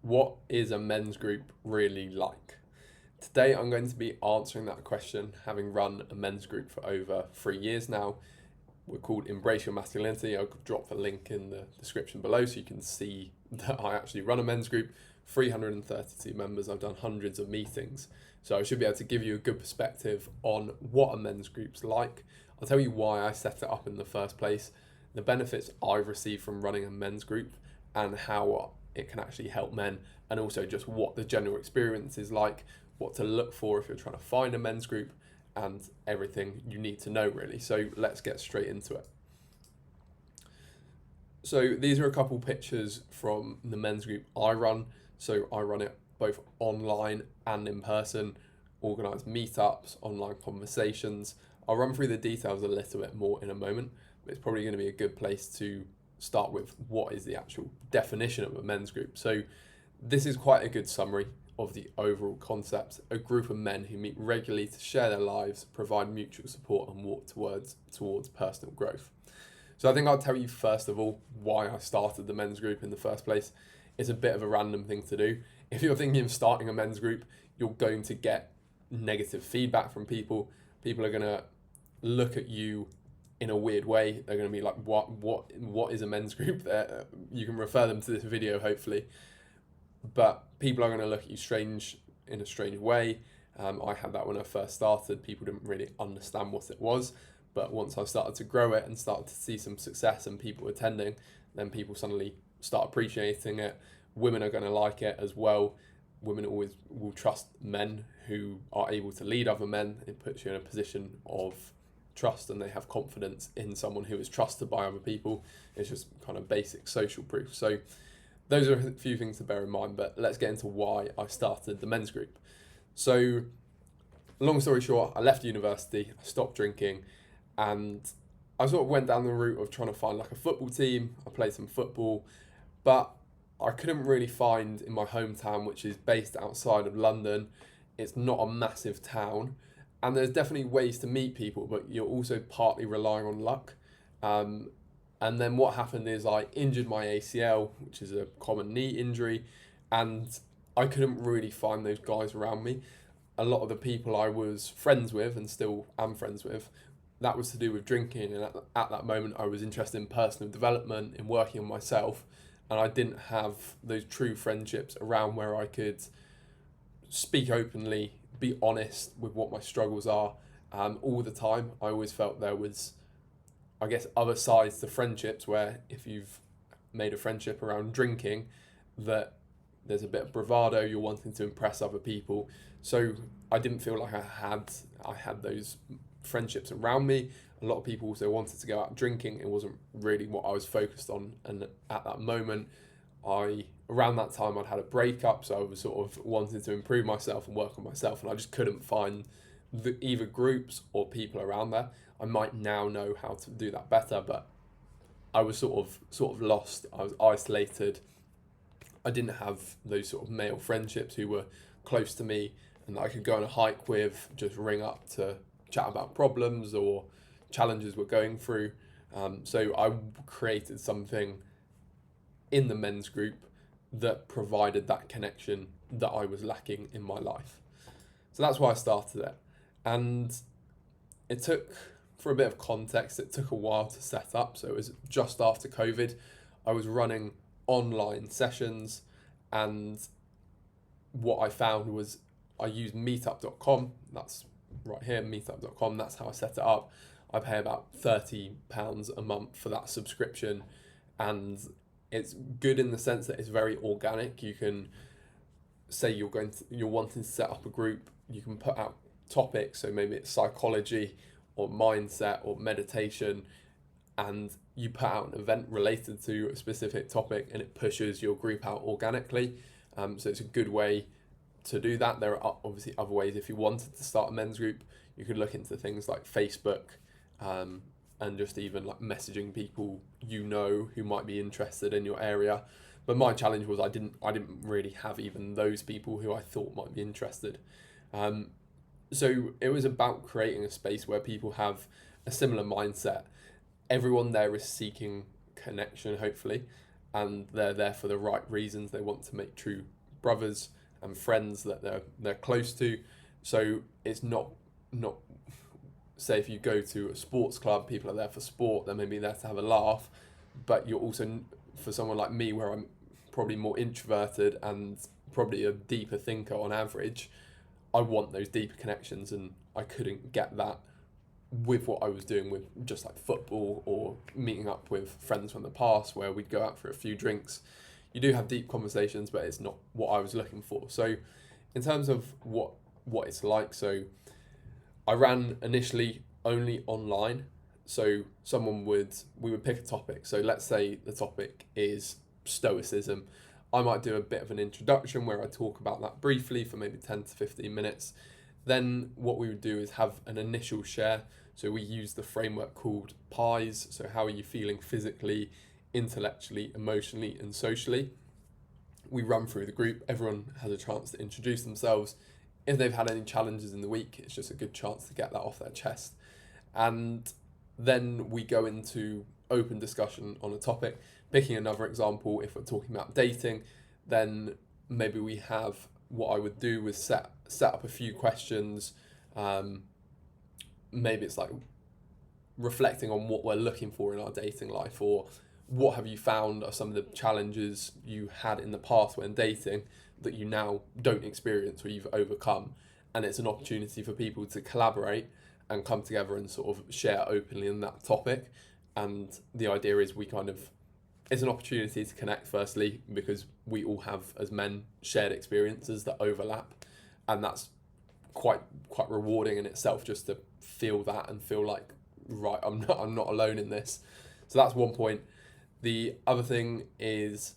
What is a men's group really like? Today I'm going to be answering that question, having run a men's group for over 3 years now. We're called Embrace Your Masculinity. I'll drop the link in the description below so you can see that I actually run a men's group. 332 members, I've done hundreds of meetings. So I should be able to give you a good perspective on what a men's group's like. I'll tell you why I set it up in the first place, the benefits I've received from running a men's group, and how it can actually help men, and also just what the general experience is like, what to look for if you're trying to find a men's group, and everything you need to know really. So let's get straight into it. So these are a couple pictures from the men's group I run. So I run it both online and in person, organise meetups, online conversations. I'll run through the details a little bit more in a moment, but it's probably going to be a good place to start with what is the actual definition of a men's group. So this is quite a good summary of the overall concept: a group of men who meet regularly to share their lives, provide mutual support, and walk towards personal growth. So I think I'll tell you first of all why I started the men's group in the first place. It's a bit of a random thing to do. If you're thinking of starting a men's group, you're going to get negative feedback from people. People are going to look at you in a weird way. They're going to be like, what is a men's group? There, you can refer them to this video hopefully, but people are going to look at you in a strange way. I had that when I first started. People didn't really understand what it was, but once I started to grow it and started to see some success and people attending, then people suddenly start appreciating it. Women are going to like it as well. Women always will trust men who are able to lead other men. It puts you in a position of trust, and they have confidence in someone who is trusted by other people. It's just kind of basic social proof. So those are a few things to bear in mind, but let's get into why I started the men's group. So long story short, I left university, I stopped drinking, and I sort of went down the route of trying to find like a football team. I played some football, but I couldn't really find in my hometown, which is based outside of London. It's not a massive town, and there's definitely ways to meet people, but you're also partly relying on luck. And then what happened is I injured my ACL, which is a common knee injury, and I couldn't really find those guys around me. A lot of the people I was friends with, and still am friends with, that was to do with drinking, and at that moment I was interested in personal development, in working on myself, and I didn't have those true friendships around where I could speak openly, be honest with what my struggles are all the time. I always felt there was, I guess, other sides to friendships, where if you've made a friendship around drinking, that there's a bit of bravado, you're wanting to impress other people. So I didn't feel like I had those friendships around me. A lot of people also wanted to go out drinking. It wasn't really what I was focused on. And at that moment, around that time I'd had a breakup, so I was sort of wanting to improve myself and work on myself, and I just couldn't find either groups or people around there. I might now know how to do that better, but I was sort of lost. I was isolated. I didn't have those sort of male friendships who were close to me and that I could go on a hike with, just ring up to chat about problems or challenges we're going through. So I created something in the men's group that provided that connection that I was lacking in my life. So that's why I started it. And it took, for a bit of context, it took a while to set up. So it was just after COVID. I was running online sessions, and what I found was I used meetup.com. That's right here, meetup.com. That's how I set it up. I pay about £30 a month for that subscription, and it's good in the sense that it's very organic. You can say you're wanting to set up a group, you can put out topics, so maybe it's psychology or mindset or meditation, and you put out an event related to a specific topic and it pushes your group out organically. So it's a good way to do that. There are obviously other ways. If you wanted to start a men's group, you could look into things like Facebook, and just even like messaging people who might be interested in your area. But my challenge was I didn't really have even those people who I thought might be interested. So it was about creating a space where people have a similar mindset. Everyone there is seeking connection, hopefully, and they're there for the right reasons. They want to make true brothers and friends that they're close to. So it's not say if you go to a sports club, people are there for sport, they're maybe there to have a laugh, but you're also, for someone like me where I'm probably more introverted and probably a deeper thinker on average, I want those deeper connections, and I couldn't get that with what I was doing with just like football or meeting up with friends from the past where we'd go out for a few drinks. You do have deep conversations, but it's not what I was looking for. So in terms of what it's like, so I ran initially only online. So we would pick a topic. So let's say the topic is stoicism. I might do a bit of an introduction where I talk about that briefly for maybe 10 to 15 minutes. Then what we would do is have an initial share. So we use the framework called PIES. So how are you feeling physically, intellectually, emotionally, and socially? We run through the group. Everyone has a chance to introduce themselves. If they've had any challenges in the week, it's just a good chance to get that off their chest. And then we go into open discussion on a topic. Picking another example, if we're talking about dating, then maybe we have, what I would do was set up a few questions. Maybe it's like reflecting on what we're looking for in our dating life, or what have you found are some of the challenges you had in the past when dating that you now don't experience or you've overcome. And it's an opportunity for people to collaborate and come together and sort of share openly on that topic. And the idea is it's an opportunity to connect, firstly, because we all have, as men, shared experiences that overlap. And that's quite rewarding in itself, just to feel that and feel like, right, I'm not alone in this. So that's one point. The other thing is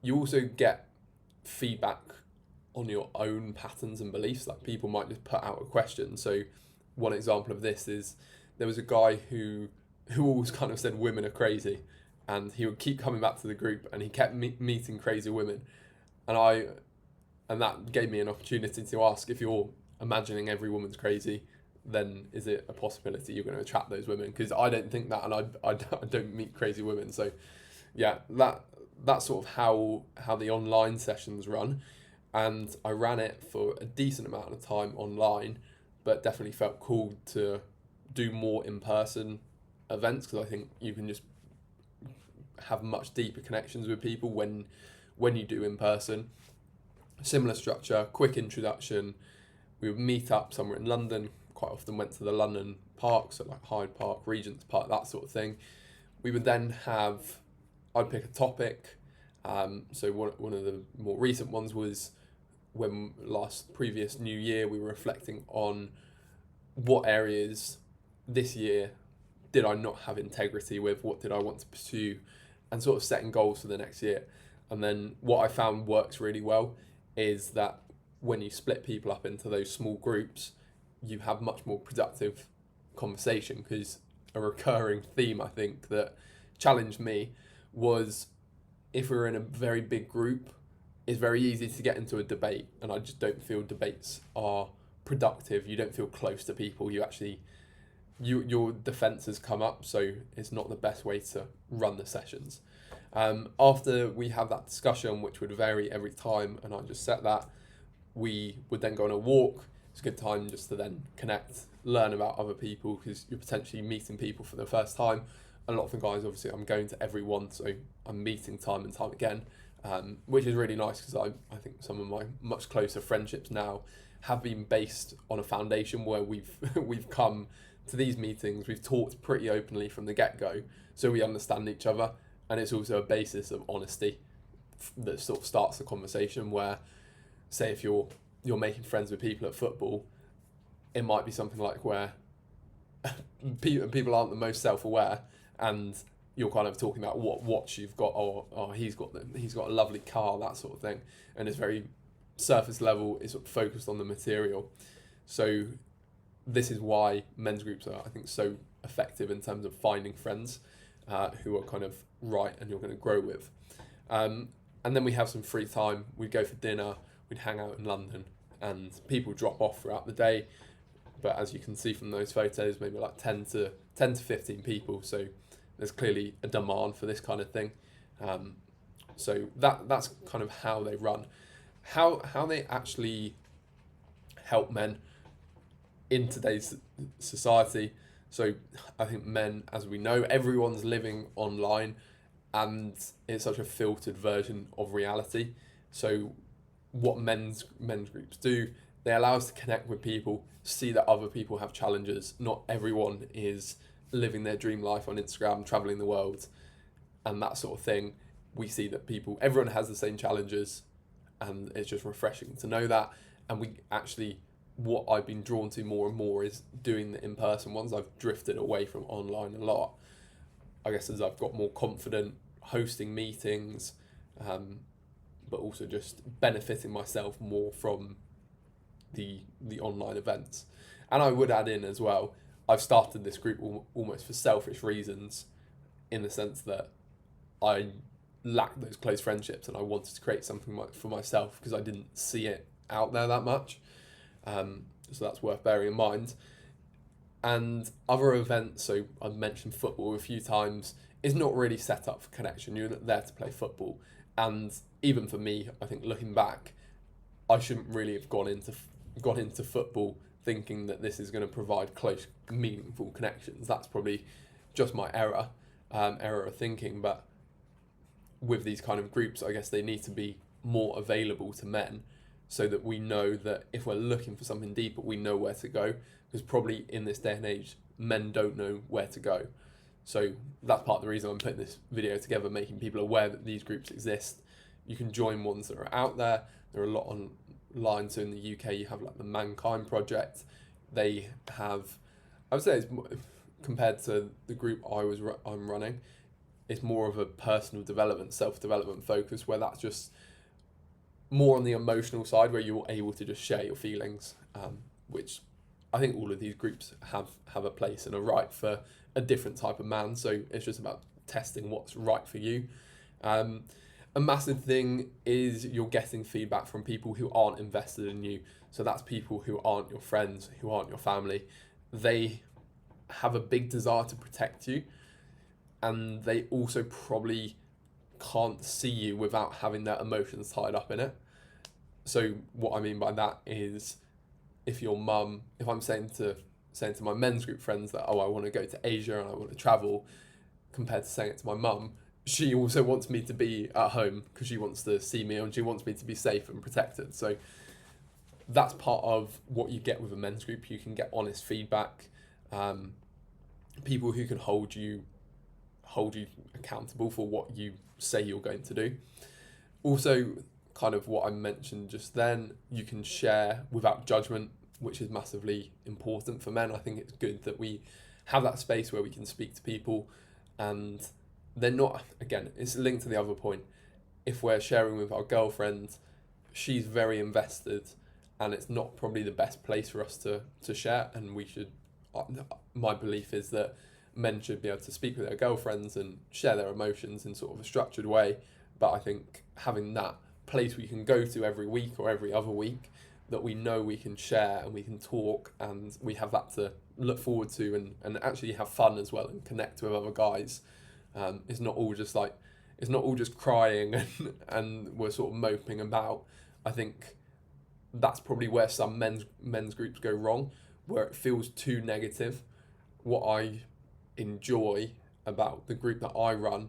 you also get feedback on your own patterns and beliefs. Like, people might just put out a question. So one example of this is there was a guy who always kind of said women are crazy, and he would keep coming back to the group and he kept meeting crazy women, and that gave me an opportunity to ask, if you're imagining every woman's crazy, then is it a possibility you're going to attract those women? Because I don't think that, and I don't meet crazy women. So yeah, that's sort of how the online sessions run. And I ran it for a decent amount of time online, but definitely felt called to do more in-person events, because I think you can just have much deeper connections with people when you do in person. Similar structure, quick introduction. We would meet up somewhere in London. Quite often went to the London parks, so like Hyde Park, Regent's Park, that sort of thing. We would then I'd pick a topic. So one of the more recent ones was when previous New Year, we were reflecting on what areas this year did I not have integrity with, what did I want to pursue, and sort of setting goals for the next year. And then what I found works really well is that when you split people up into those small groups, you have much more productive conversation, because a recurring theme, I think, that challenged me was, if we were in a very big group, it's very easy to get into a debate, and I just don't feel debates are productive. You don't feel close to people. Your defences come up, so it's not the best way to run the sessions. After we have that discussion, which would vary every time, and I just set that, we would then go on a walk. It's a good time just to then connect, learn about other people, because you're potentially meeting people for the first time. A lot of the guys, obviously, I'm going to every one, so I'm meeting time and time again, which is really nice, because I think some of my much closer friendships now have been based on a foundation where we've come to these meetings, we've talked pretty openly from the get-go, so we understand each other, and it's also a basis of honesty that sort of starts the conversation. Where, say, if you're making friends with people at football, it might be something like where people aren't the most self-aware, and you're kind of talking about what watch you've got, or he's got a lovely car, that sort of thing, and it's very surface level. It's sort of focused on the material. So this is why men's groups are, I think, so effective in terms of finding friends who are kind of right and you're going to grow with. And then we have some free time. We'd go for dinner. We'd hang out in London, and people drop off throughout the day. But as you can see from those photos, maybe like 10 to 15 people. So there's clearly a demand for this kind of thing. So that's kind of how they run. how they actually help men in today's society. So I think men, as we know, everyone's living online, and it's such a filtered version of reality. So what men's groups do, they allow us to connect with people, see that other people have challenges. Not everyone is living their dream life on Instagram, traveling the world, and that sort of thing. We see that everyone has the same challenges, and it's just refreshing to know that. And we actually, what I've been drawn to more and more is doing the in-person ones. I've drifted away from online a lot, I guess, as I've got more confident hosting meetings, but also just benefiting myself more from the online events. And I would add in as well, I've started this group almost for selfish reasons, in the sense that I lacked those close friendships and I wanted to create something for myself because I didn't see it out there that much. So that's worth bearing in mind. And other events, so I've mentioned football a few times, is not really set up for connection. You're not there to play football. And even for me, I think looking back, I shouldn't really have gone into football thinking that this is going to provide close, meaningful connections. That's probably just my error of thinking. But with these kind of groups, I guess they need to be more available to men, so that we know that if we're looking for something deeper, we know where to go. Because probably in this day and age, men don't know where to go. So that's part of the reason I'm putting this video together, making people aware that these groups exist. You can join ones that are out there. There are a lot online. So in the UK, you have like the Mankind Project. They have, I would say, it's compared to the group I'm running, it's more of a personal development, self-development focus, where that's just more on the emotional side, where you're able to just share your feelings, which I think all of these groups have a place and are right for a different type of man. So it's just about testing what's right for you. A massive thing is you're getting feedback from people who aren't invested in you. So that's people who aren't your friends, who aren't your family. They have a big desire to protect you, and they also probably can't see you without having their emotions tied up in it. So what I mean by that is, if I'm saying to my men's group friends that, oh, I want to go to Asia and I want to travel, compared to saying it to my mum, she also wants me to be at home because she wants to see me and she wants me to be safe and protected. So that's part of what you get with a men's group. You can get honest feedback, people who can hold you accountable for what you say you're going to do. Also, kind of what I mentioned just then, you can share without judgment, which is massively important for men. I think it's good that we have that space where we can speak to people, and they're not, again, it's linked to the other point. If we're sharing with our girlfriend, she's very invested, and it's not probably the best place for us to share, and we should, my belief is that men should be able to speak with their girlfriends and share their emotions in sort of a structured way. But I think having that place we can go to every week or every other week, that we know we can share and we can talk and we have that to look forward to, and actually have fun as well and connect with other guys. It's not all just crying and we're sort of moping about. I think that's probably where some men's groups go wrong, where it feels too negative. What I enjoy about the group that I run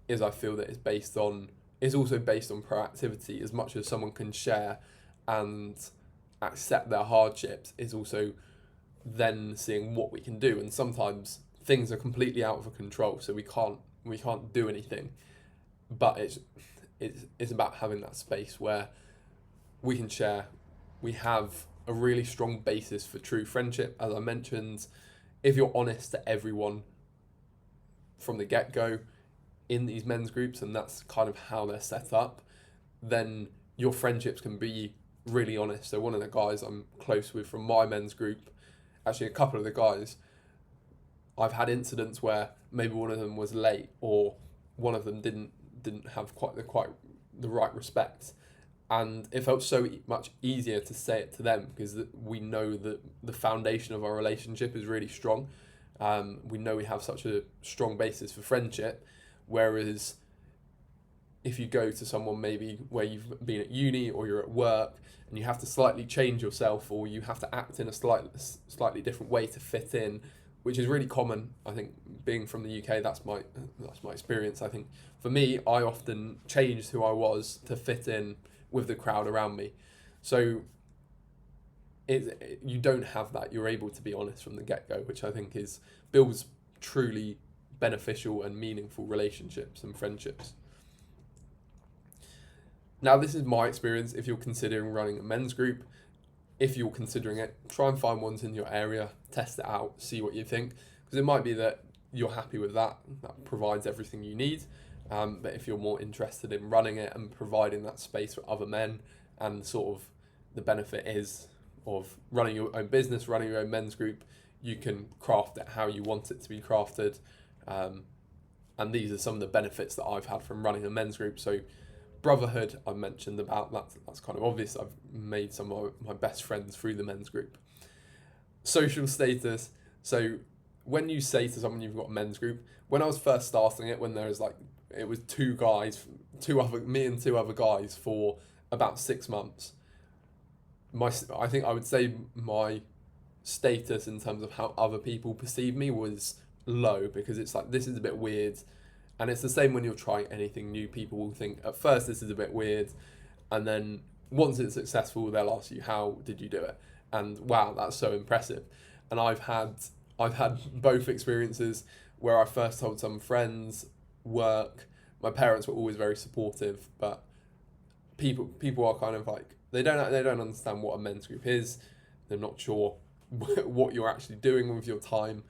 is I feel that it's also based on proactivity. As much as someone can share and accept their hardships, is also then seeing what we can do. And sometimes things are completely out of control, so we can't do anything. But it's about having that space where we can share. We have a really strong basis for true friendship. As I mentioned, if you're honest to everyone from the get-go in these men's groups, and that's kind of how they're set up, then your friendships can be really honest. So one of the guys I'm close with from my men's group, actually a couple of the guys, I've had incidents where maybe one of them was late, or one of them didn't have quite the right respect, and it felt so much easier to say it to them, because we know that the foundation of our relationship is really strong. We know we have such a strong basis for friendship, whereas if you go to someone maybe where you've been at uni or you're at work and you have to slightly change yourself, or you have to act in a slightly different way to fit in, which is really common. I think being from the UK, that's my experience. I think for me, I often changed who I was to fit in with the crowd around me. So you don't have that. You're able to be honest from the get-go, which I think is builds truly beneficial and meaningful relationships and friendships. Now, this is my experience. If you're considering running a men's group, if you're considering it, try and find ones in your area, test it out, see what you think, because it might be that you're happy with that provides everything you need. But if you're more interested in running it and providing that space for other men, and sort of the benefit is of running your own business, running your own men's group, you can craft it how you want it to be crafted. And these are some of the benefits that I've had from running a men's group. So brotherhood, I mentioned about that's kind of obvious. I've made some of my best friends through the men's group. Social status. So when you say to someone you've got a men's group, when I was first starting it, when there was it was me and two other guys for about 6 months. I think I would say my status in terms of how other people perceive me was low, because it's like, this is a bit weird. And it's the same when you're trying anything new. People will think at first this is a bit weird, and then once it's successful, they'll ask you, how did you do it? And wow, that's so impressive. And I've had both experiences where I first told some friends, work. My parents were always very supportive, but people are kind of like, they don't understand what a men's group is. They're not sure what you're actually doing with your time.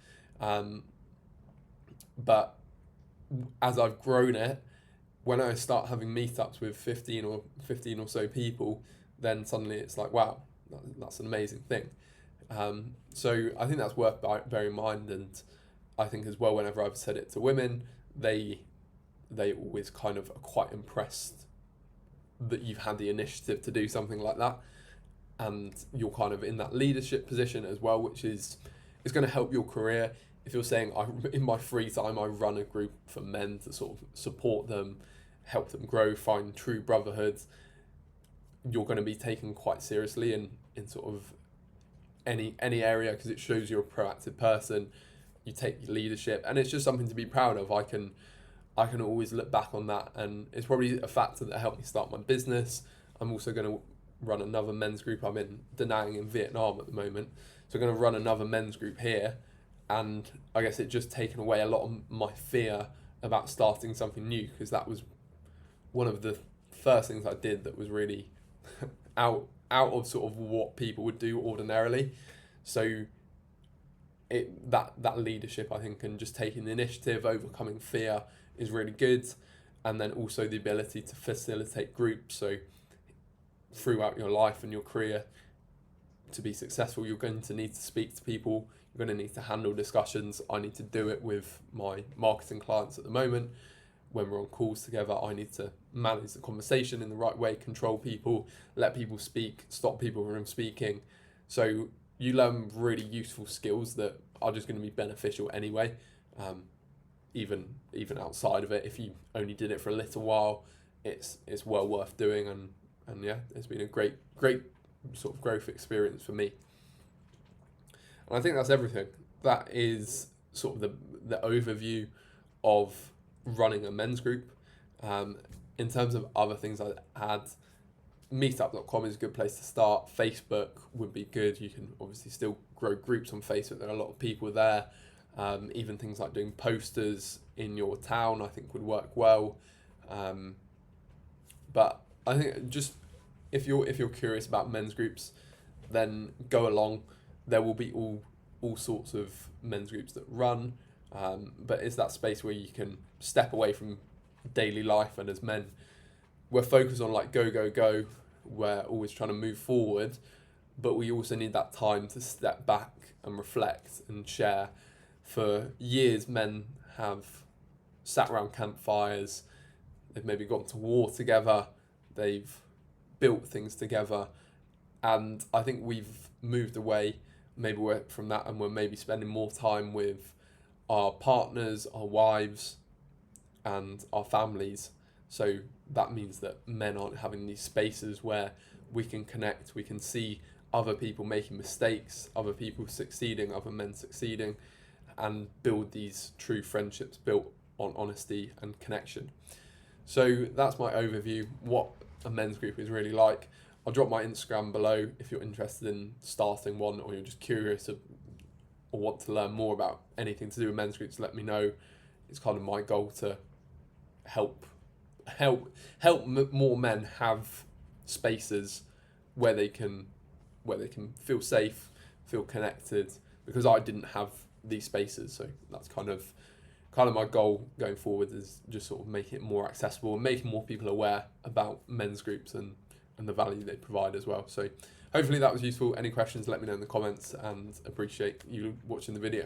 But as I've grown it, when I start having meetups with 15 or so people, then suddenly it's like, wow, that's an amazing thing. So I think that's worth bearing in mind. And I think as well, whenever I've said it to women, they always kind of are quite impressed that you've had the initiative to do something like that, and you're kind of in that leadership position as well, which is going to help your career. If you're saying, in my free time, I run a group for men to sort of support them, help them grow, find true brotherhoods, you're going to be taken quite seriously in sort of any area, because it shows you're a proactive person. You take leadership, and it's just something to be proud of. I can always look back on that, and it's probably a factor that helped me start my business. I'm also going to run another men's group. I'm in Da Nang in Vietnam at the moment, so I'm going to run another men's group here. And I guess it just taken away a lot of my fear about starting something new, because that was one of the first things I did that was really out of sort of what people would do ordinarily. So that leadership, I think, and just taking the initiative, overcoming fear is really good. And then also the ability to facilitate groups. So throughout your life and your career, to be successful, you're going to need to speak to people. You're going to need to handle discussions. I need to do it with my marketing clients at the moment. When we're on calls together, I need to manage the conversation in the right way, control people, let people speak, stop people from speaking. So you learn really useful skills that are just going to be beneficial anyway, even outside of it. If you only did it for a little while, it's well worth doing. And yeah, it's been a great sort of growth experience for me. And I think that's everything. That is sort of the overview of running a men's group. In terms of other things I had, meetup.com is a good place to start. Facebook would be good. You can obviously still grow groups on Facebook. There are a lot of people there. Even things like doing posters in your town, I think, would work well. But I think just if you're curious about men's groups, then go along. There will be all sorts of men's groups that run, but it's that space where you can step away from daily life, and as men, we're focused on like go. We're always trying to move forward, but we also need that time to step back and reflect and share. For years, men have sat around campfires, they've maybe gone to war together, they've built things together, and I think we've moved away maybe from that, and we're maybe spending more time with our partners, our wives, and our families. So that means that men aren't having these spaces where we can connect, we can see other people making mistakes, other people succeeding, other men succeeding, and build these true friendships built on honesty and connection. So that's my overview, what a men's group is really like. I'll drop my Instagram below if you're interested in starting one, or you're just curious or want to learn more about anything to do with men's groups. Let me know. It's kind of my goal to help more men have spaces where they can feel safe, feel connected, because I didn't have these spaces. So that's kind of my goal going forward, is just sort of making it more accessible and making more people aware about men's groups and the value they provide as well. So hopefully that was useful. Any questions, let me know in the comments, and appreciate you watching the video.